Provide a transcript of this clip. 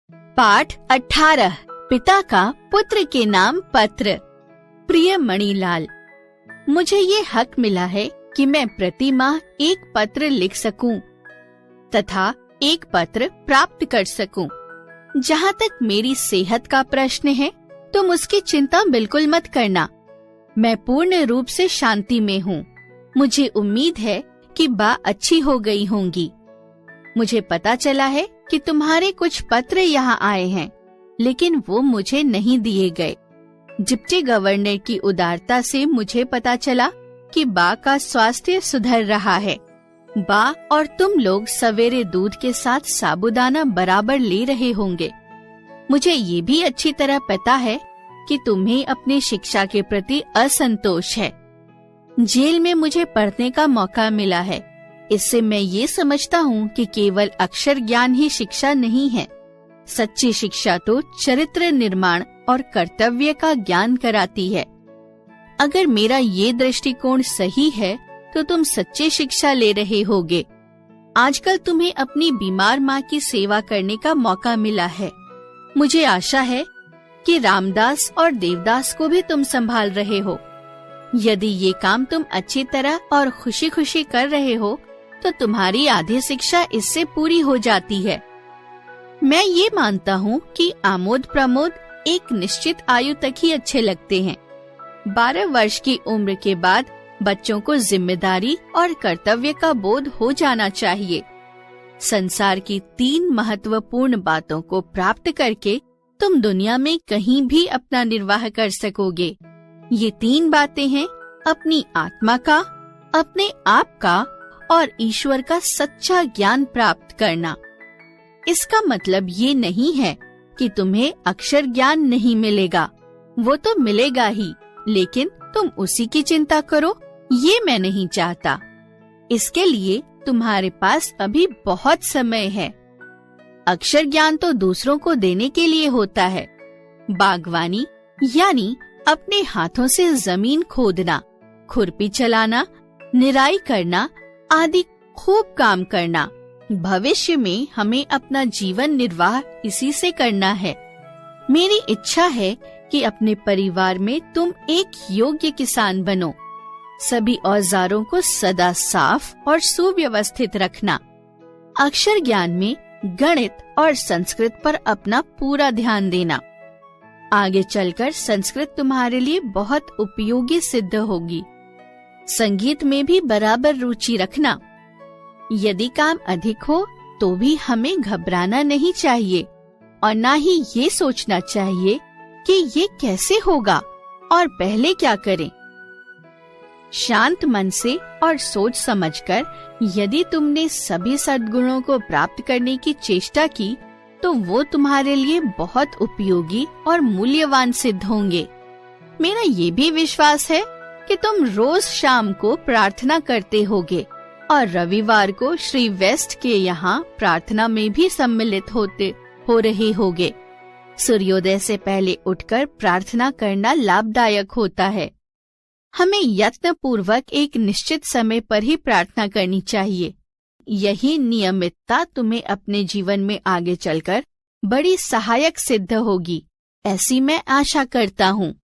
पाठ 18। पिता का पुत्र के नाम पत्र। प्रिय मणिलाल, मुझे ये हक मिला है कि मैं प्रति माह एक पत्र लिख सकूं तथा एक पत्र प्राप्त कर सकूं। जहाँ तक मेरी सेहत का प्रश्न है, तुम उसकी चिंता बिल्कुल मत करना। मैं पूर्ण रूप से शांति में हूँ। मुझे उम्मीद है कि बा अच्छी हो गई होंगी। मुझे पता चला है कि तुम्हारे कुछ पत्र यहाँ आए हैं, लेकिन वो मुझे नहीं दिए गए। डिप्टी गवर्नर की उदारता से मुझे पता चला कि बा का स्वास्थ्य सुधर रहा है। बा और तुम लोग सवेरे दूध के साथ साबूदाना बराबर ले रहे होंगे। मुझे ये भी अच्छी तरह पता है कि तुम्हें अपनी शिक्षा के प्रति असंतोष है। जेल में मुझे पढ़ने का मौका मिला है। इससे मैं ये समझता हूँ कि केवल अक्षर ज्ञान ही शिक्षा नहीं है। सच्ची शिक्षा तो चरित्र निर्माण और कर्तव्य का ज्ञान कराती है। अगर मेरा ये दृष्टिकोण सही है तो तुम सच्ची शिक्षा ले रहे होगे। आजकल तुम्हें अपनी बीमार माँ की सेवा करने का मौका मिला है। मुझे आशा है कि रामदास और देवदास को भी तुम संभाल रहे हो। यदि ये काम तुम अच्छी तरह और खुशी खुशी कर रहे हो तो तुम्हारी आधी शिक्षा इससे पूरी हो जाती है। मैं ये मानता हूँ कि आमोद प्रमोद एक निश्चित आयु तक ही अच्छे लगते हैं। 12 वर्ष की उम्र के बाद बच्चों को जिम्मेदारी और कर्तव्य का बोध हो जाना चाहिए। संसार की 3 महत्वपूर्ण बातों को प्राप्त करके तुम दुनिया में कहीं भी अपना निर्वाह कर सकोगे। ये 3 बातें हैं: अपनी आत्मा का, अपने आप का और ईश्वर का सच्चा ज्ञान प्राप्त करना। इसका मतलब ये नहीं है कि तुम्हें अक्षर ज्ञान नहीं मिलेगा। वो तो मिलेगा ही, लेकिन तुम उसी की चिंता करो, ये मैं नहीं चाहता। इसके लिए तुम्हारे पास अभी बहुत समय है। अक्षर ज्ञान तो दूसरों को देने के लिए होता है। बागवानी यानी अपने हाथों से जमीन खोदना, खुरपी चलाना, निराई करना आदि खूब काम करना। भविष्य में हमें अपना जीवन निर्वाह इसी से करना है। मेरी इच्छा है कि अपने परिवार में तुम एक योग्य किसान बनो। सभी औजारों को सदा साफ और सुव्यवस्थित रखना। अक्षर ज्ञान में गणित और संस्कृत पर अपना पूरा ध्यान देना। आगे चलकर संस्कृत तुम्हारे लिए बहुत उपयोगी सिद्ध होगी। संगीत में भी बराबर रुचि रखना। यदि काम अधिक हो तो भी हमें घबराना नहीं चाहिए और न ही ये सोचना चाहिए कि ये कैसे होगा और पहले क्या करें। शांत मन से और सोच समझकर यदि तुमने सभी सद्गुणों को प्राप्त करने की चेष्टा की तो वो तुम्हारे लिए बहुत उपयोगी और मूल्यवान सिद्ध होंगे। मेरा ये भी विश्वास है कि तुम रोज शाम को प्रार्थना करते होगे और रविवार को श्री वेस्ट के यहाँ प्रार्थना में भी सम्मिलित हो रहे होगे। सूर्योदय से पहले उठकर प्रार्थना करना लाभदायक होता है। हमें यत्न पूर्वक एक निश्चित समय पर ही प्रार्थना करनी चाहिए। यही नियमितता तुम्हें अपने जीवन में आगे चलकर बड़ी सहायक सिद्ध होगी, ऐसी मैं आशा करता हूँ।